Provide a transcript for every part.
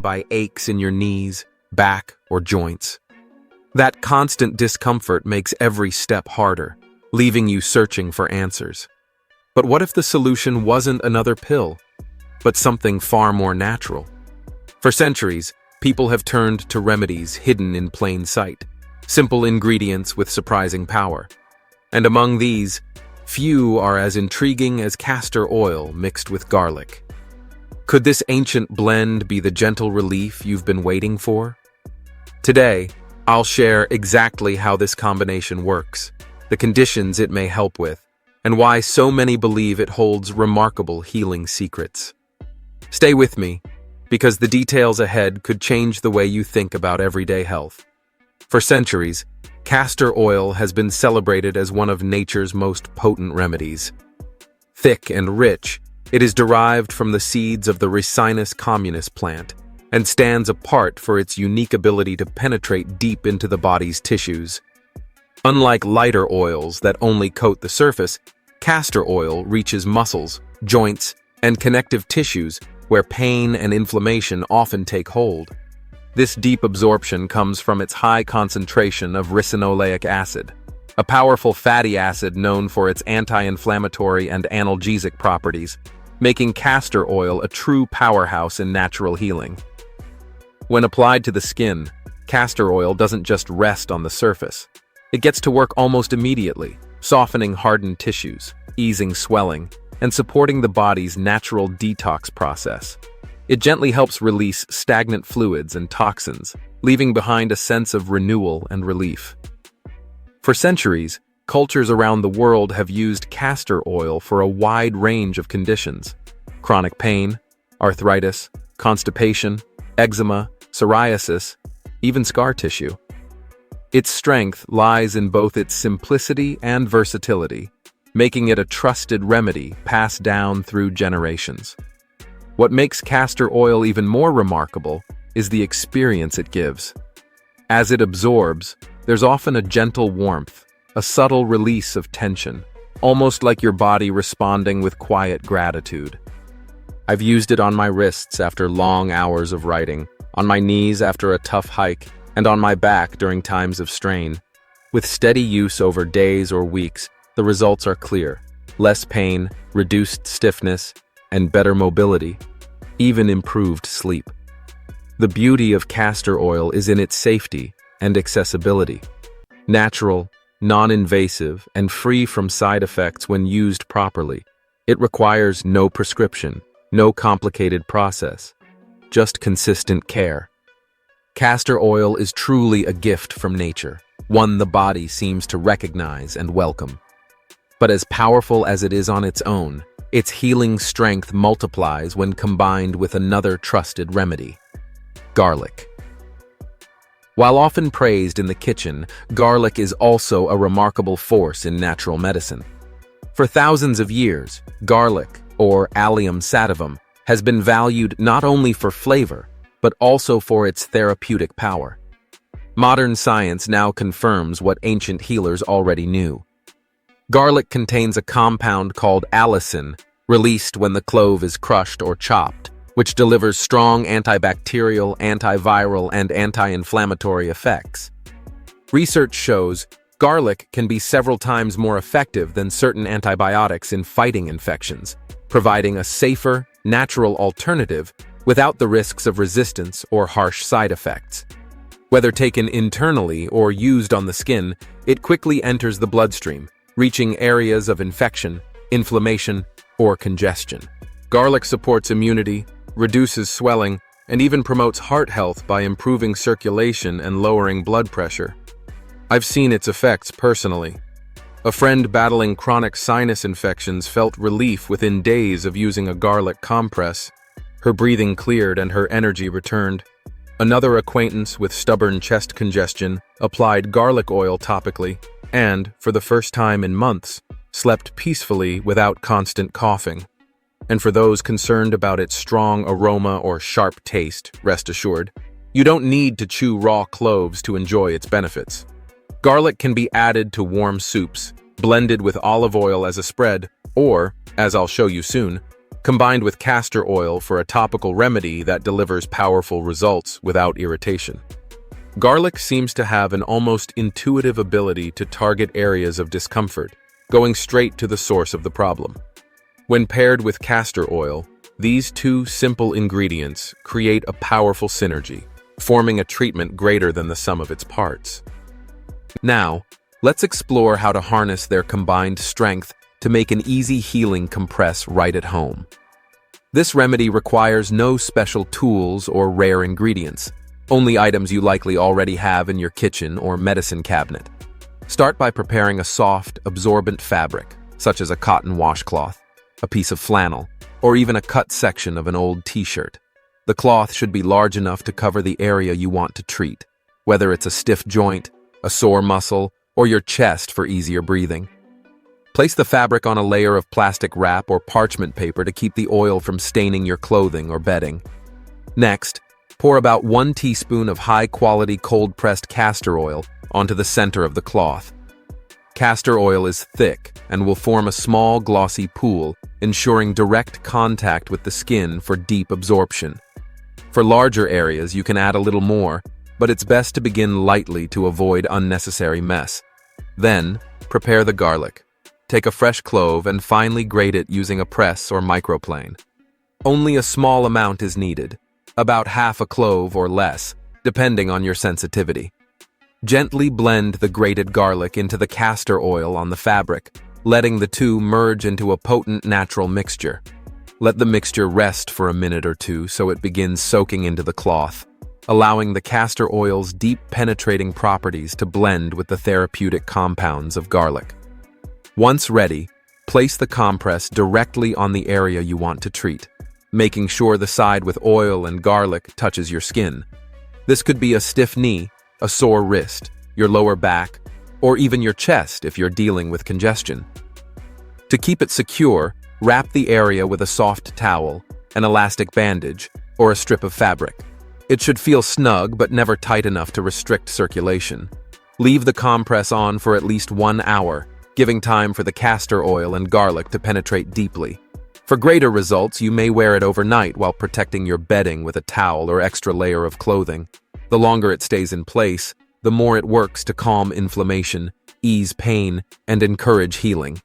By aches in your knees, back, or joints. That constant discomfort makes every step harder, leaving you searching for answers. But what if the solution wasn't another pill, but something far more natural? For centuries, people have turned to remedies hidden in plain sight, simple ingredients with surprising power. And among these, few are as intriguing as castor oil mixed with garlic. Could this ancient blend be the gentle relief you've been waiting for? Today, I'll share exactly how this combination works, the conditions it may help with, and why so many believe it holds remarkable healing secrets. Stay with me, because the details ahead could change the way you think about everyday health. For centuries, castor oil has been celebrated as one of nature's most potent remedies. Thick and rich, it is derived from the seeds of the Ricinus communis plant and stands apart for its unique ability to penetrate deep into the body's tissues. Unlike lighter oils that only coat the surface, castor oil reaches muscles, joints, and connective tissues where pain and inflammation often take hold. This deep absorption comes from its high concentration of ricinoleic acid, a powerful fatty acid known for its anti-inflammatory and analgesic properties, making castor oil a true powerhouse in natural healing. When applied to the skin, castor oil doesn't just rest on the surface. It gets to work almost immediately, softening hardened tissues, easing swelling, and supporting the body's natural detox process. It gently helps release stagnant fluids and toxins, leaving behind a sense of renewal and relief. For centuries, cultures around the world have used castor oil for a wide range of conditions: chronic pain, arthritis, constipation, eczema, psoriasis, even scar tissue. Its strength lies in both its simplicity and versatility, making it a trusted remedy passed down through generations. What makes castor oil even more remarkable is the experience it gives. As it absorbs, there's often a gentle warmth, a subtle release of tension, almost like your body responding with quiet gratitude. I've used it on my wrists after long hours of writing, on my knees after a tough hike, and on my back during times of strain. With steady use over days or weeks, the results are clear: less pain, reduced stiffness, and better mobility, even improved sleep. The beauty of castor oil is in its safety and accessibility. Natural, non-invasive, and free from side effects when used properly. It requires no prescription, no complicated process, just consistent care. Castor oil is truly a gift from nature, one the body seems to recognize and welcome. But as powerful as it is on its own, its healing strength multiplies when combined with another trusted remedy: garlic. While often praised in the kitchen, garlic is also a remarkable force in natural medicine. For thousands of years, garlic, or Allium sativum, has been valued not only for flavor, but also for its therapeutic power. Modern science now confirms what ancient healers already knew. Garlic contains a compound called allicin, released when the clove is crushed or chopped, which delivers strong antibacterial, antiviral, and anti-inflammatory effects. Research shows garlic can be several times more effective than certain antibiotics in fighting infections, providing a safer, natural alternative without the risks of resistance or harsh side effects. Whether taken internally or used on the skin, it quickly enters the bloodstream, reaching areas of infection, inflammation, or congestion. Garlic supports immunity, reduces swelling, and even promotes heart health by improving circulation and lowering blood pressure. I've seen its effects personally. A friend battling chronic sinus infections felt relief within days of using a garlic compress. Her breathing cleared and her energy returned. Another acquaintance with stubborn chest congestion applied garlic oil topically and, for the first time in months, slept peacefully without constant coughing. And for those concerned about its strong aroma or sharp taste, rest assured, You don't need to chew raw cloves to enjoy its benefits. Garlic can be added to warm soups, blended with olive oil as a spread, or, as I'll show you soon, combined with castor oil for a topical remedy that delivers powerful results without irritation. Garlic seems to have an almost intuitive ability to target areas of discomfort, going straight to the source of the problem. When paired with castor oil, these two simple ingredients create a powerful synergy, forming a treatment greater than the sum of its parts. Now, let's explore how to harness their combined strength to make an easy healing compress right at home. This remedy requires no special tools or rare ingredients, only items you likely already have in your kitchen or medicine cabinet. Start by preparing a soft, absorbent fabric, such as a cotton washcloth, a piece of flannel, or even a cut section of an old t-shirt. The cloth should be large enough to cover the area you want to treat, whether it's a stiff joint, a sore muscle, or your chest for easier breathing. Place the fabric on a layer of plastic wrap or parchment paper to keep the oil from staining your clothing or bedding. Next, pour about 1 teaspoon of high-quality cold-pressed castor oil onto the center of the cloth. Castor oil is thick and will form a small, glossy pool, ensuring direct contact with the skin for deep absorption. For larger areas, you can add a little more, but it's best to begin lightly to avoid unnecessary mess. Then, prepare the garlic. Take a fresh clove and finely grate it using a press or microplane. Only a small amount is needed, about half a clove or less, depending on your sensitivity. Gently blend the grated garlic into the castor oil on the fabric, letting the two merge into a potent natural mixture. Let the mixture rest for a minute or two so it begins soaking into the cloth, allowing the castor oil's deep penetrating properties to blend with the therapeutic compounds of garlic. Once ready, place the compress directly on the area you want to treat, making sure the side with oil and garlic touches your skin. This could be a stiff knee, a sore wrist, your lower back, or even your chest if you're dealing with congestion. To keep it secure, wrap the area with a soft towel, an elastic bandage, or a strip of fabric. It should feel snug but never tight enough to restrict circulation. Leave the compress on for at least 1 hour, giving time for the castor oil and garlic to penetrate deeply. For greater results, you may wear it overnight while protecting your bedding with a towel or extra layer of clothing. The longer it stays in place, the more it works to calm inflammation, ease pain, and encourage healing.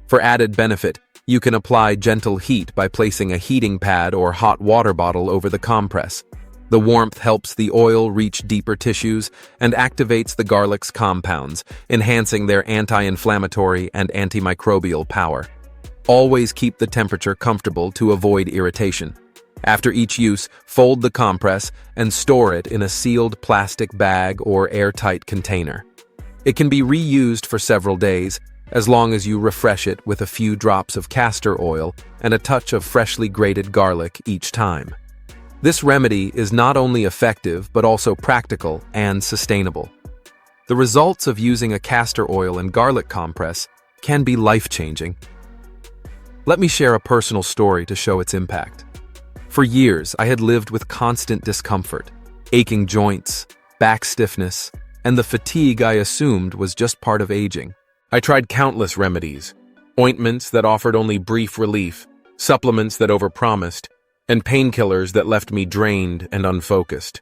For added benefit, you can apply gentle heat by placing a heating pad or hot water bottle over the compress. The warmth helps the oil reach deeper tissues and activates the garlic's compounds, enhancing their anti-inflammatory and antimicrobial power. Always keep the temperature comfortable to avoid irritation. After each use, fold the compress and store it in a sealed plastic bag or airtight container. It can be reused for several days, as long as you refresh it with a few drops of castor oil and a touch of freshly grated garlic each time. This remedy is not only effective but also practical and sustainable. The results of using a castor oil and garlic compress can be life-changing. Let me share a personal story to show its impact. For years, I had lived with constant discomfort, aching joints, back stiffness, and the fatigue I assumed was just part of aging. I tried countless remedies, ointments that offered only brief relief, supplements that overpromised, and painkillers that left me drained and unfocused.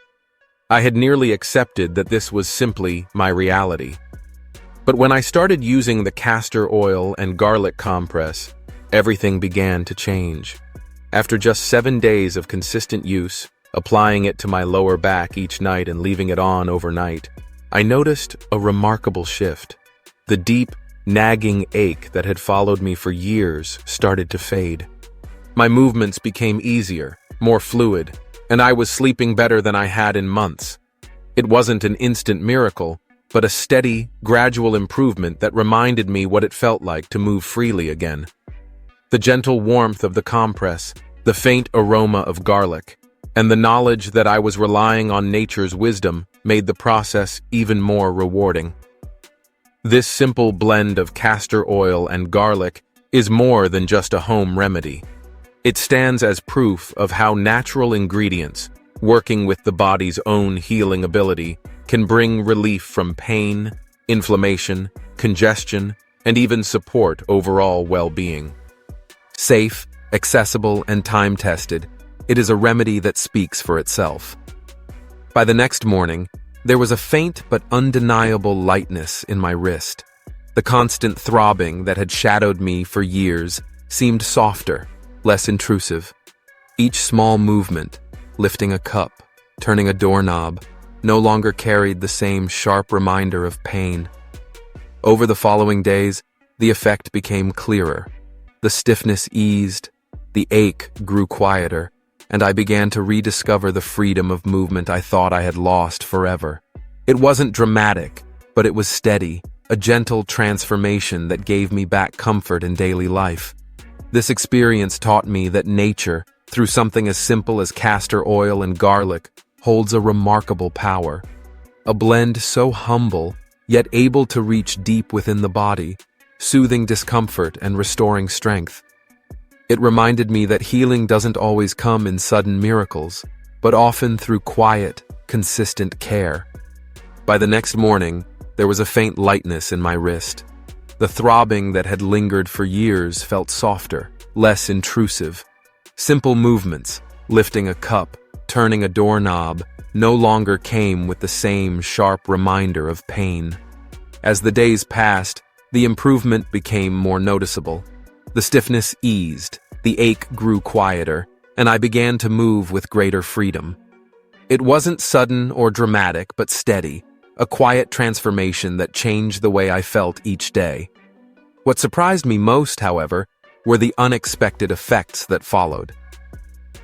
I had nearly accepted that this was simply my reality. But when I started using the castor oil and garlic compress, everything began to change. After just 7 days of consistent use, applying it to my lower back each night and leaving it on overnight, I noticed a remarkable shift. The deep, nagging ache that had followed me for years started to fade. My movements became easier, more fluid, and I was sleeping better than I had in months. It wasn't an instant miracle, but a steady, gradual improvement that reminded me what it felt like to move freely again. The gentle warmth of the compress, the faint aroma of garlic, and the knowledge that I was relying on nature's wisdom made the process even more rewarding. This simple blend of castor oil and garlic is more than just a home remedy. It stands as proof of how natural ingredients, working with the body's own healing ability, can bring relief from pain, inflammation, congestion, and even support overall well-being. Safe, accessible, and time-tested, it is a remedy that speaks for itself. By the next morning, there was a faint but undeniable lightness in my wrist. The constant throbbing that had shadowed me for years seemed softer, less intrusive. Each small movement, lifting a cup, turning a doorknob, no longer carried the same sharp reminder of pain. Over the following days, the effect became clearer. The stiffness eased, the ache grew quieter, and I began to rediscover the freedom of movement I thought I had lost forever. It wasn't dramatic, but it was steady, a gentle transformation that gave me back comfort in daily life. This experience taught me that nature, through something as simple as castor oil and garlic, holds a remarkable power. A blend so humble, yet able to reach deep within the body, soothing discomfort and restoring strength. It reminded me that healing doesn't always come in sudden miracles, but often through quiet, consistent care. By the next morning, there was a faint lightness in my wrist. The throbbing that had lingered for years felt softer, less intrusive. Simple movements, lifting a cup, turning a doorknob, no longer came with the same sharp reminder of pain. As the days passed, the improvement became more noticeable. The stiffness eased, the ache grew quieter, and I began to move with greater freedom. It wasn't sudden or dramatic, but steady, a quiet transformation that changed the way I felt each day. What surprised me most, however, were the unexpected effects that followed.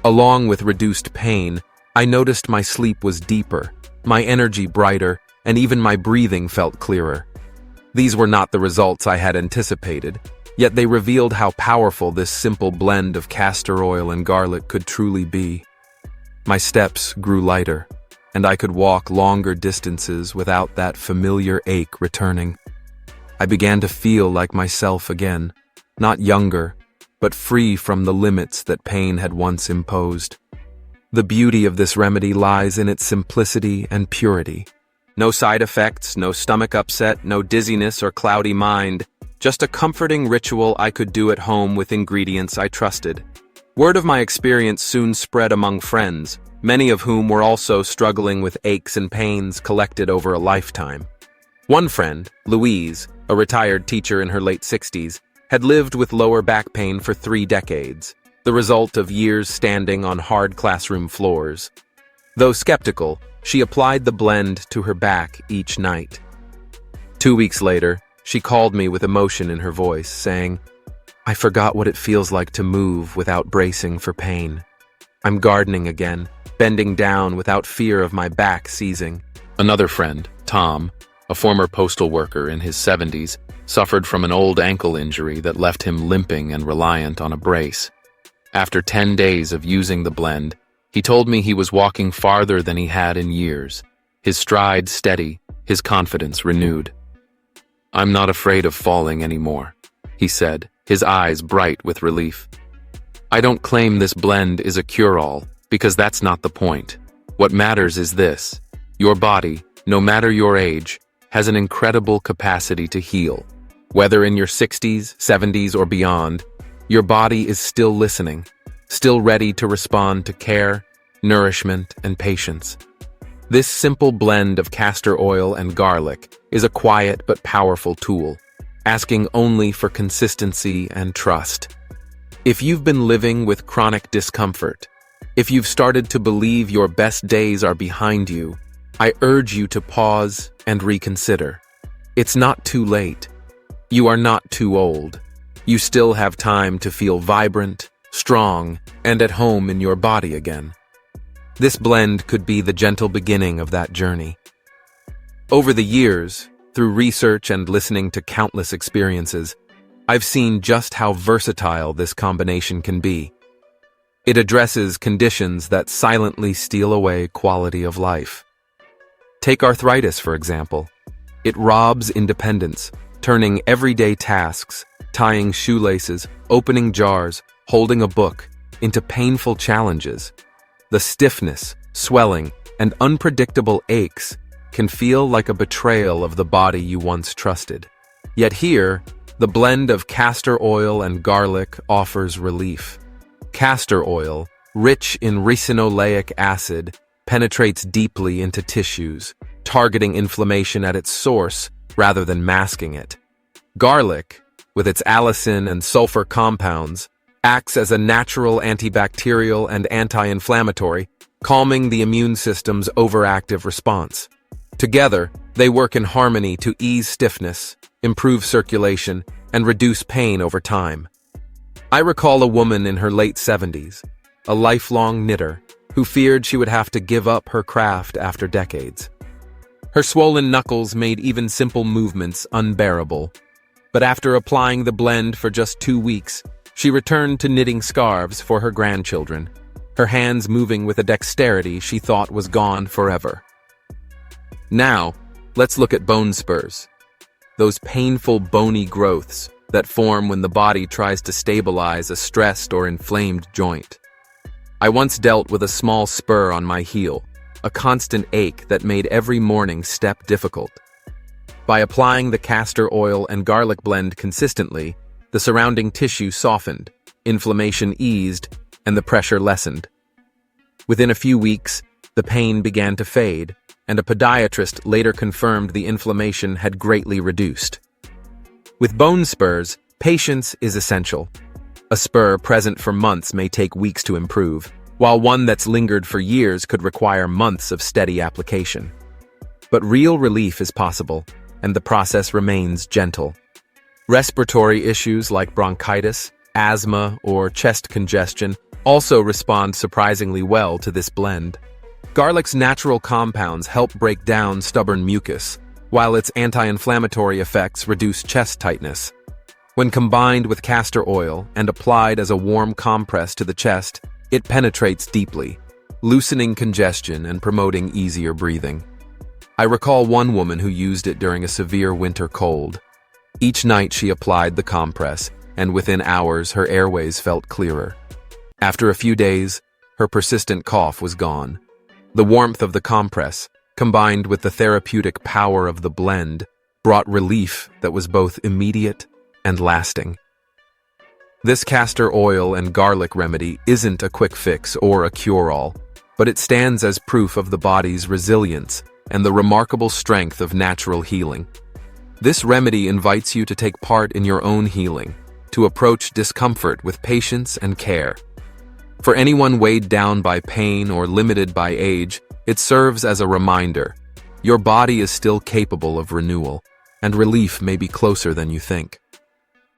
Along with reduced pain, I noticed my sleep was deeper, my energy brighter, and even my breathing felt clearer. These were not the results I had anticipated, yet they revealed how powerful this simple blend of castor oil and garlic could truly be. My steps grew lighter, and I could walk longer distances without that familiar ache returning. I began to feel like myself again, not younger, but free from the limits that pain had once imposed. The beauty of this remedy lies in its simplicity and purity. No side effects, no stomach upset, no dizziness or cloudy mind, just a comforting ritual I could do at home with ingredients I trusted. Word of my experience soon spread among friends, many of whom were also struggling with aches and pains collected over a lifetime. One friend, Louise, a retired teacher in her late 60s, had lived with lower back pain for 3 decades, the result of years standing on hard classroom floors. Though skeptical, she applied the blend to her back each night. 2 weeks later, she called me with emotion in her voice, saying, "I forgot what it feels like to move without bracing for pain. I'm gardening again, bending down without fear of my back seizing." Another friend, Tom, a former postal worker in his 70s, suffered from an old ankle injury that left him limping and reliant on a brace. After 10 days of using the blend, he told me he was walking farther than he had in years, his stride steady, his confidence renewed. "I'm not afraid of falling anymore," he said, his eyes bright with relief. "I don't claim this blend is a cure-all, because that's not the point. What matters is this: your body, no matter your age, has an incredible capacity to heal. Whether in your 60s, 70s, or beyond, your body is still listening, still ready to respond to care, nourishment, and patience. This simple blend of castor oil and garlic is a quiet but powerful tool, asking only for consistency and trust. If you've been living with chronic discomfort, if you've started to believe your best days are behind you, I urge you to pause and reconsider. It's not too late. You are not too old. You still have time to feel vibrant, strong, and at home in your body again. This blend could be the gentle beginning of that journey. Over the years, through research and listening to countless experiences, I've seen just how versatile this combination can be. It addresses conditions that silently steal away quality of life. Take arthritis, for example. It robs independence, turning everyday tasks, tying shoelaces, opening jars, holding a book, into painful challenges. The stiffness, swelling, and unpredictable aches can feel like a betrayal of the body you once trusted. Yet here, the blend of castor oil and garlic offers relief. Castor oil, rich in ricinoleic acid, penetrates deeply into tissues, targeting inflammation at its source rather than masking it. Garlic, with its allicin and sulfur compounds, acts as a natural antibacterial and anti-inflammatory, calming the immune system's overactive response. Together, they work in harmony to ease stiffness, improve circulation, and reduce pain over time. I recall a woman in her late 70s, a lifelong knitter, who feared she would have to give up her craft after decades. Her swollen knuckles made even simple movements unbearable. But after applying the blend for just 2 weeks, she returned to knitting scarves for her grandchildren, her hands moving with a dexterity she thought was gone forever. Now, let's look at bone spurs. Those painful bony growths that form when the body tries to stabilize a stressed or inflamed joint. I once dealt with a small spur on my heel, a constant ache that made every morning step difficult. By applying the castor oil and garlic blend consistently, the surrounding tissue softened, inflammation eased, and the pressure lessened. Within a few weeks, the pain began to fade, and a podiatrist later confirmed the inflammation had greatly reduced. With bone spurs, patience is essential. A spur present for months may take weeks to improve, while one that's lingered for years could require months of steady application. But real relief is possible, and the process remains gentle. Respiratory issues like bronchitis, asthma, or chest congestion also respond surprisingly well to this blend. Garlic's natural compounds help break down stubborn mucus, while its anti-inflammatory effects reduce chest tightness. When combined with castor oil and applied as a warm compress to the chest, it penetrates deeply, loosening congestion and promoting easier breathing. I recall one woman who used it during a severe winter cold. Each night she applied the compress, and within hours her airways felt clearer. After a few days, her persistent cough was gone. The warmth of the compress, combined with the therapeutic power of the blend, brought relief that was both immediate and lasting. This castor oil and garlic remedy isn't a quick fix or a cure-all, but it stands as proof of the body's resilience and the remarkable strength of natural healing. This remedy invites you to take part in your own healing, to approach discomfort with patience and care. For anyone weighed down by pain or limited by age, it serves as a reminder. Your body is still capable of renewal, and relief may be closer than you think.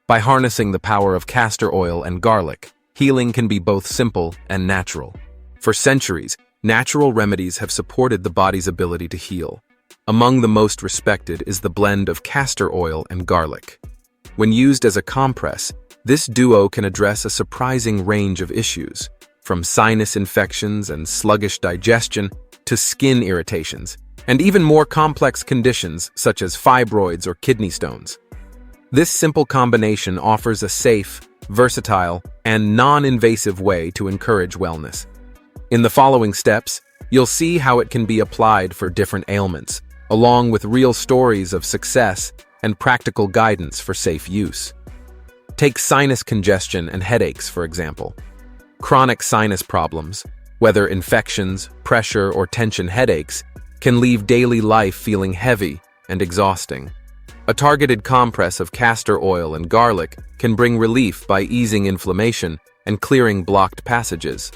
By harnessing the power of castor oil and garlic, healing can be both simple and natural. For centuries, natural remedies have supported the body's ability to heal. Among the most respected is the blend of castor oil and garlic. When used as a compress, this duo can address a surprising range of issues, from sinus infections and sluggish digestion to skin irritations, and even more complex conditions such as fibroids or kidney stones. This simple combination offers a safe, versatile, and non-invasive way to encourage wellness. In the following steps, you'll see how it can be applied for different ailments, along with real stories of success and practical guidance for safe use. Take sinus congestion and headaches, for example. Chronic sinus problems, whether infections, pressure, or tension headaches, can leave daily life feeling heavy and exhausting. A targeted compress of castor oil and garlic can bring relief by easing inflammation and clearing blocked passages.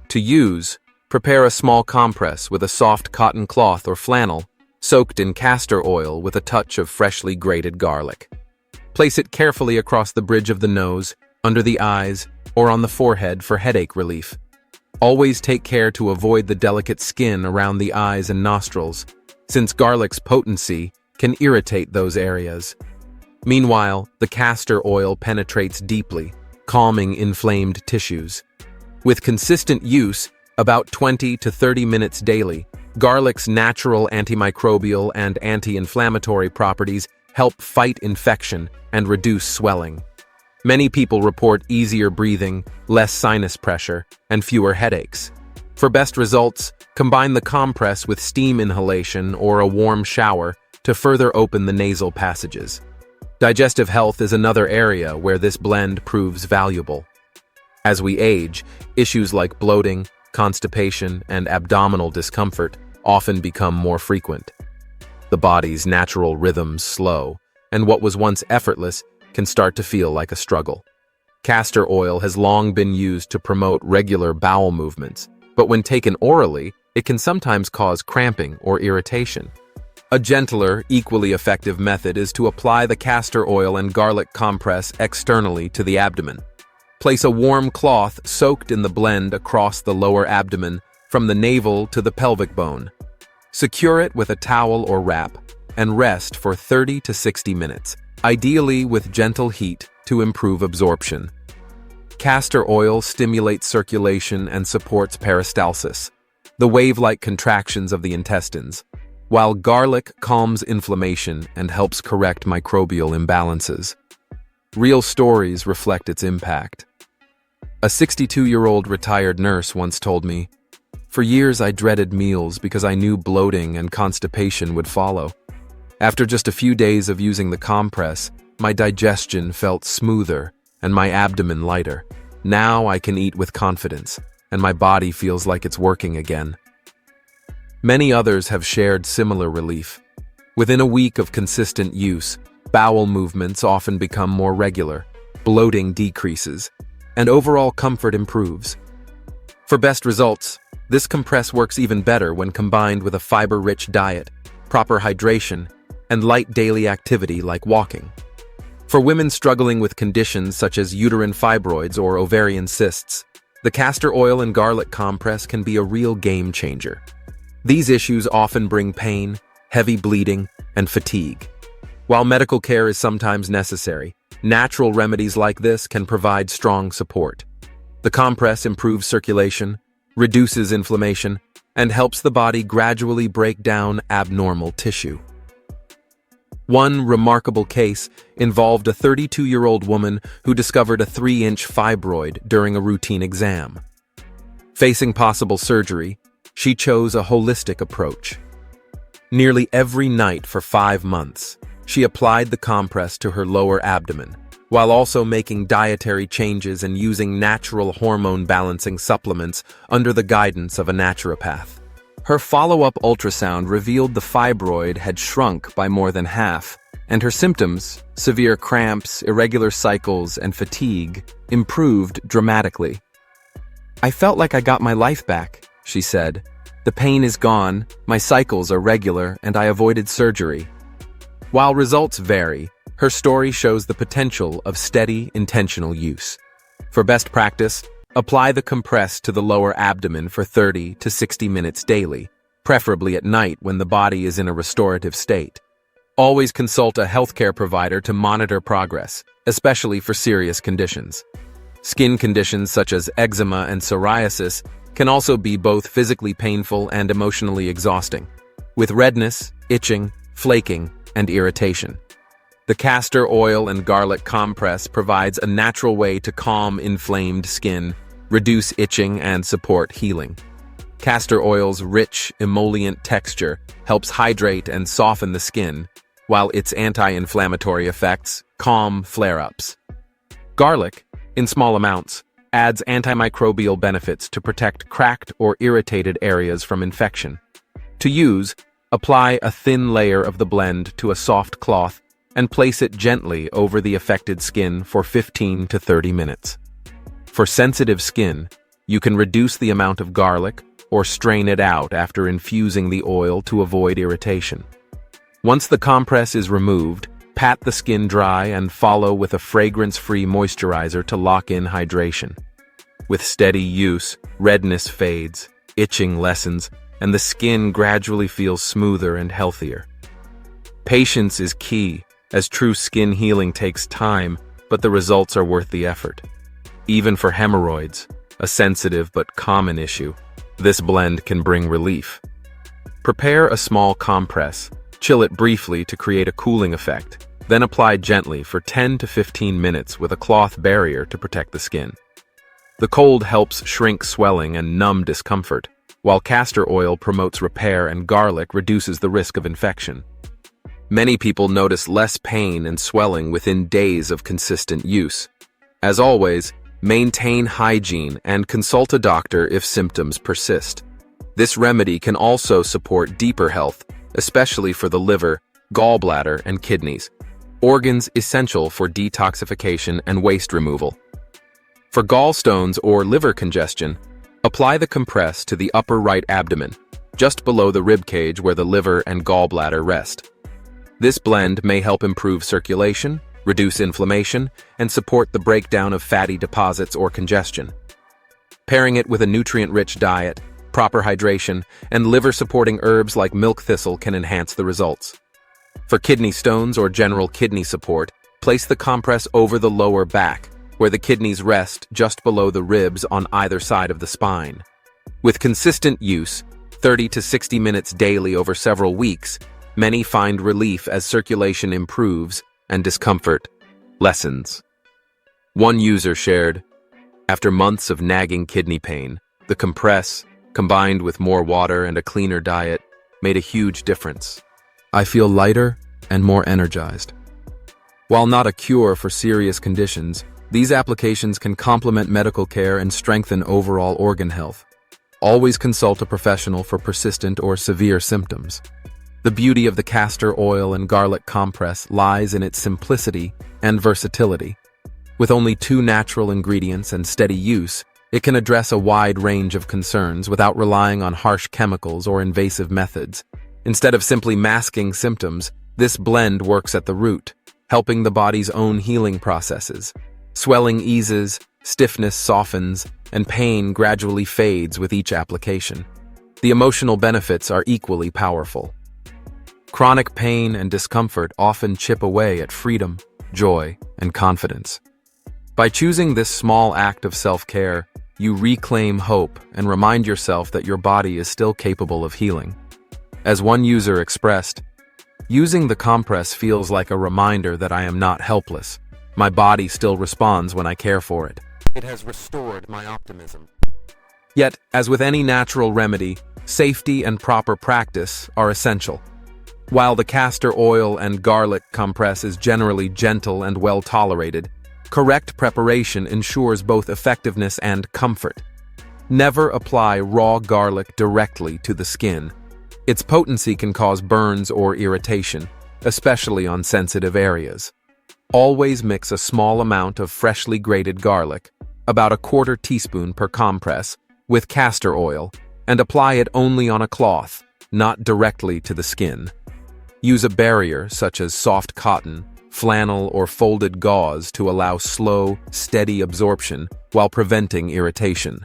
To use, prepare a small compress with a soft cotton cloth or flannel, soaked in castor oil with a touch of freshly grated garlic. Place it carefully across the bridge of the nose, under the eyes, or on the forehead for headache relief. Always take care to avoid the delicate skin around the eyes and nostrils, since garlic's potency can irritate those areas. Meanwhile, the castor oil penetrates deeply, calming inflamed tissues. With consistent use, about 20 to 30 minutes daily, garlic's natural antimicrobial and anti-inflammatory properties help fight infection and reduce swelling. Many people report easier breathing, less sinus pressure, and fewer headaches. For best results, combine the compress with steam inhalation or a warm shower to further open the nasal passages. Digestive health is another area where this blend proves valuable. As we age, issues like bloating, constipation, and abdominal discomfort often become more frequent. The body's natural rhythms slow, and what was once effortless can start to feel like a struggle. Castor oil has long been used to promote regular bowel movements, but when taken orally, it can sometimes cause cramping or irritation. A gentler, equally effective method is to apply the castor oil and garlic compress externally to the abdomen. Place a warm cloth soaked in the blend across the lower abdomen from the navel to the pelvic bone. Secure it with a towel or wrap and rest for 30 to 60 minutes, ideally with gentle heat to improve absorption. Castor oil stimulates circulation and supports peristalsis, the wave-like contractions of the intestines, while garlic calms inflammation and helps correct microbial imbalances. Real stories reflect its impact. A 62-year-old retired nurse once told me, "For years I dreaded meals because I knew bloating and constipation would follow. After just a few days of using the compress, my digestion felt smoother and my abdomen lighter. Now I can eat with confidence, and my body feels like it's working again." Many others have shared similar relief. Within a week of consistent use, bowel movements often become more regular, bloating decreases, and overall comfort improves. For best results, this compress works even better when combined with a fiber-rich diet, proper hydration, and light daily activity like walking. For women struggling with conditions such as uterine fibroids or ovarian cysts, the castor oil and garlic compress can be a real game changer. These issues often bring pain, heavy bleeding, and fatigue. While medical care is sometimes necessary, natural remedies like this can provide strong support. The compress improves circulation, reduces inflammation, and helps the body gradually break down abnormal tissue. One remarkable case involved a 32-year-old woman who discovered a 3-inch fibroid during a routine exam. Facing possible surgery, she chose a holistic approach. Nearly every night for 5 months, she applied the compress to her lower abdomen, while also making dietary changes and using natural hormone-balancing supplements under the guidance of a naturopath. Her follow-up ultrasound revealed the fibroid had shrunk by more than half, and her symptoms, severe cramps, irregular cycles, and fatigue, improved dramatically. "I felt like I got my life back," she said. "The pain is gone, my cycles are regular, and I avoided surgery." While results vary, her story shows the potential of steady, intentional use. For best practice, apply the compress to the lower abdomen for 30 to 60 minutes daily, preferably at night when the body is in a restorative state. Always consult a healthcare provider to monitor progress, especially for serious conditions. Skin conditions such as eczema and psoriasis can also be both physically painful and emotionally exhausting, with redness, itching, flaking, and irritation. The castor oil and garlic compress provides a natural way to calm inflamed skin, reduce itching, and support healing. Castor oil's rich, emollient texture helps hydrate and soften the skin, while its anti-inflammatory effects calm flare-ups. Garlic, in small amounts, adds antimicrobial benefits to protect cracked or irritated areas from infection. To use, apply a thin layer of the blend to a soft cloth and place it gently over the affected skin for 15 to 30 minutes. For sensitive skin, you can reduce the amount of garlic or strain it out after infusing the oil to avoid irritation. Once the compress is removed, pat the skin dry and follow with a fragrance-free moisturizer to lock in hydration. With steady use, redness fades, itching lessens, and the skin gradually feels smoother and healthier. Patience is key, as true skin healing takes time, but the results are worth the effort. Even for hemorrhoids, a sensitive but common issue, this blend can bring relief. Prepare a small compress, chill it briefly to create a cooling effect, then apply gently for 10 to 15 minutes with a cloth barrier to protect the skin. The cold helps shrink swelling and numb discomfort, while castor oil promotes repair and garlic reduces the risk of infection. Many people notice less pain and swelling within days of consistent use. As always, maintain hygiene and consult a doctor if symptoms persist. This remedy can also support deeper health, especially for the liver, gallbladder, and kidneys, organs essential for detoxification and waste removal. For gallstones or liver congestion, apply the compress to the upper right abdomen, just below the rib cage where the liver and gallbladder rest. This blend may help improve circulation, reduce inflammation, and support the breakdown of fatty deposits or congestion. Pairing it with a nutrient-rich diet, proper hydration, and liver-supporting herbs like milk thistle can enhance the results. For kidney stones or general kidney support, place the compress over the lower back, where the kidneys rest just below the ribs on either side of the spine. With consistent use, 30 to 60 minutes daily over several weeks, many find relief as circulation improves and discomfort lessens. One user shared, "After months of nagging kidney pain, the compress, combined with more water and a cleaner diet, made a huge difference. I feel lighter and more energized." While not a cure for serious conditions, these applications can complement medical care and strengthen overall organ health. Always consult a professional for persistent or severe symptoms. The beauty of the castor oil and garlic compress lies in its simplicity and versatility. With only 2 natural ingredients and steady use, it can address a wide range of concerns without relying on harsh chemicals or invasive methods. Instead of simply masking symptoms, this blend works at the root, helping the body's own healing processes. Swelling eases, stiffness softens, and pain gradually fades with each application. The emotional benefits are equally powerful. Chronic pain and discomfort often chip away at freedom, joy, and confidence. By choosing this small act of self-care, you reclaim hope and remind yourself that your body is still capable of healing. As one user expressed, "Using the compress feels like a reminder that I am not helpless. My body still responds when I care for it. It has restored my optimism." Yet, as with any natural remedy, safety and proper practice are essential. While the castor oil and garlic compress is generally gentle and well tolerated, correct preparation ensures both effectiveness and comfort. Never apply raw garlic directly to the skin. Its potency can cause burns or irritation, especially on sensitive areas. Always mix a small amount of freshly grated garlic, about 1/4 teaspoon per compress, with castor oil, and apply it only on a cloth, not directly to the skin. Use a barrier such as soft cotton, flannel, or folded gauze to allow slow, steady absorption while preventing irritation.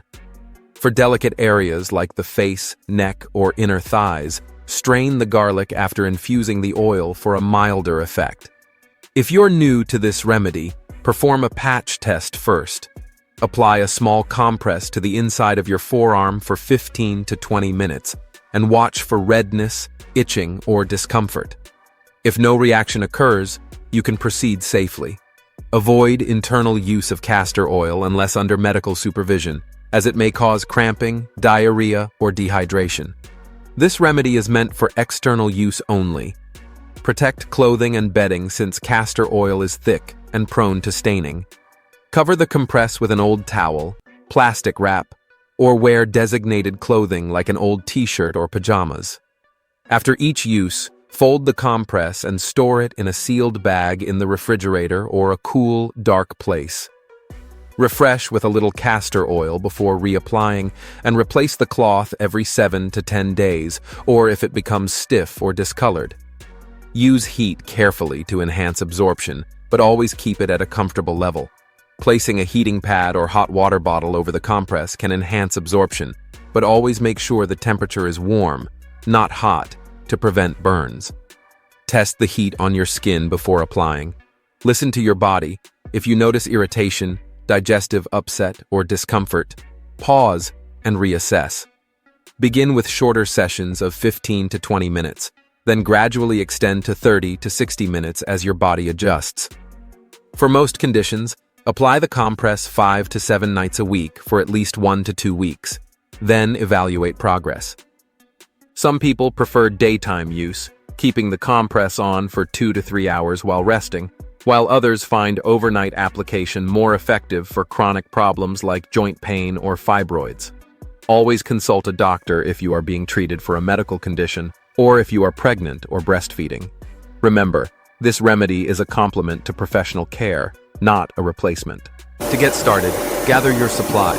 For delicate areas like the face, neck, or inner thighs, strain the garlic after infusing the oil for a milder effect. If you're new to this remedy, perform a patch test first. Apply a small compress to the inside of your forearm for 15 to 20 minutes and watch for redness, itching, or discomfort. If no reaction occurs, you can proceed safely. Avoid internal use of castor oil unless under medical supervision, as it may cause cramping, diarrhea, or dehydration. This remedy is meant for external use only. Protect clothing and bedding since castor oil is thick and prone to staining. Cover the compress with an old towel, plastic wrap, or wear designated clothing like an old t-shirt or pajamas. After each use, fold the compress and store it in a sealed bag in the refrigerator or a cool, dark place. Refresh with a little castor oil before reapplying and replace the cloth every 7 to 10 days, or if it becomes stiff or discolored. Use heat carefully to enhance absorption, but always keep it at a comfortable level. Placing a heating pad or hot water bottle over the compress can enhance absorption, but always make sure the temperature is warm, not hot, to prevent burns. Test the heat on your skin before applying. Listen to your body. If you notice irritation, digestive upset, or discomfort, pause and reassess. Begin with shorter sessions of 15 to 20 minutes, then gradually extend to 30 to 60 minutes as your body adjusts. For most conditions, Apply the compress 5 to 7 nights a week for at least 1 to 2 weeks. Then evaluate progress. Some people prefer daytime use, keeping the compress on for 2 to 3 hours while resting, while others find overnight application more effective for chronic problems like joint pain or fibroids. Always consult a doctor if you are being treated for a medical condition or if you are pregnant or breastfeeding. Remember, this remedy is a complement to professional care, not a replacement. To get started, gather your supplies: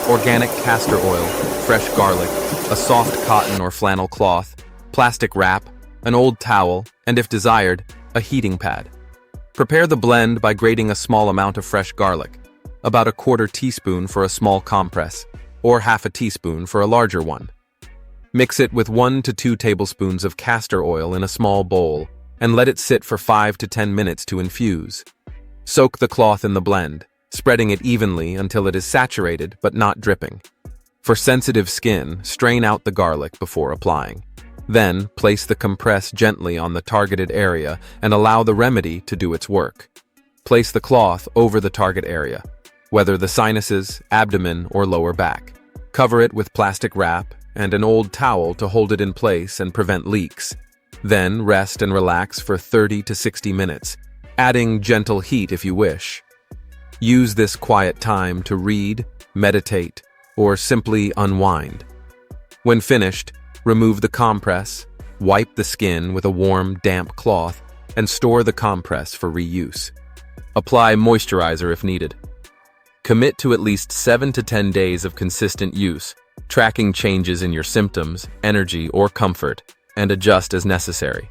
organic castor oil, fresh garlic, a soft cotton or flannel cloth, plastic wrap, an old towel, and if desired, a heating pad. Prepare the blend by grating a small amount of fresh garlic, about a quarter teaspoon for a small compress, or half a teaspoon for a larger one. Mix it with 1 to 2 tablespoons of castor oil in a small bowl and let it sit for 5 to 10 minutes to infuse. Soak the cloth in the blend, spreading it evenly until it is saturated but not dripping. For sensitive skin, strain out the garlic before applying. Then, place the compress gently on the targeted area and allow the remedy to do its work. Place the cloth over the target area, whether the sinuses, abdomen, or lower back. Cover it with plastic wrap and an old towel to hold it in place and prevent leaks. Then rest and relax for 30 to 60 minutes, adding gentle heat if you wish. Use this quiet time to read, meditate, or simply unwind. When finished, remove the compress, wipe the skin with a warm, damp cloth, and store the compress for reuse. Apply moisturizer if needed. Commit to at least 7 to 10 days of consistent use, tracking changes in your symptoms, energy, or comfort, and adjust as necessary.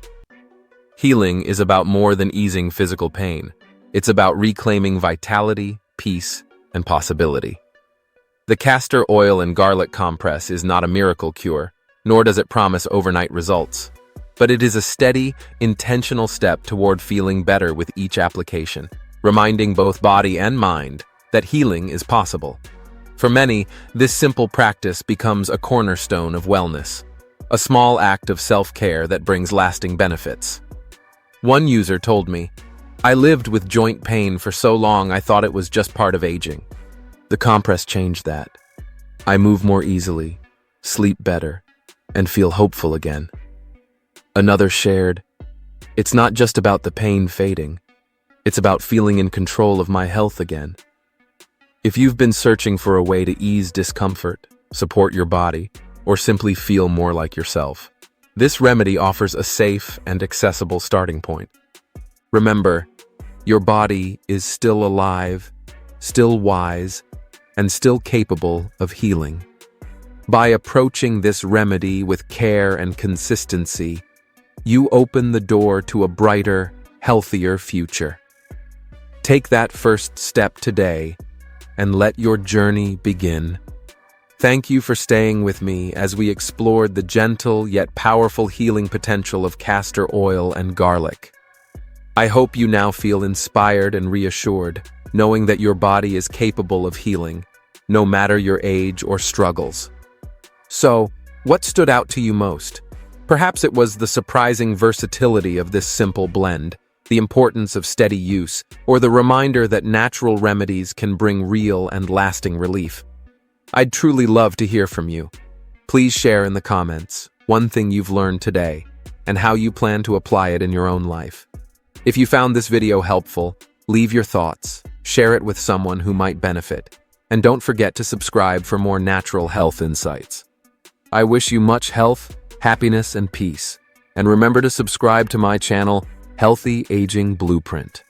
Healing is about more than easing physical pain. It's about reclaiming vitality, peace, and possibility. The castor oil and garlic compress is not a miracle cure, nor does it promise overnight results. But it is a steady, intentional step toward feeling better with each application, reminding both body and mind that healing is possible. For many, this simple practice becomes a cornerstone of wellness, a small act of self-care that brings lasting benefits. One user told me, "I lived with joint pain for so long I thought it was just part of aging. The compress changed that. I move more easily, sleep better, and feel hopeful again." Another shared, "It's not just about the pain fading. It's about feeling in control of my health again." If you've been searching for a way to ease discomfort, support your body, or simply feel more like yourself, this remedy offers a safe and accessible starting point. Remember, your body is still alive, still wise, and still capable of healing. By approaching this remedy with care and consistency, you open the door to a brighter, healthier future. Take that first step today and let your journey begin. Thank you for staying with me as we explored the gentle yet powerful healing potential of castor oil and garlic. I hope you now feel inspired and reassured, knowing that your body is capable of healing, no matter your age or struggles. So, what stood out to you most? Perhaps it was the surprising versatility of this simple blend, the importance of steady use, or the reminder that natural remedies can bring real and lasting relief. I'd truly love to hear from you. Please share in the comments one thing you've learned today and how you plan to apply it in your own life. If you found this video helpful, leave your thoughts, share it with someone who might benefit, and don't forget to subscribe for more natural health insights. I wish you much health, happiness, and peace. And remember to subscribe to my channel, Healthy Aging Blueprint.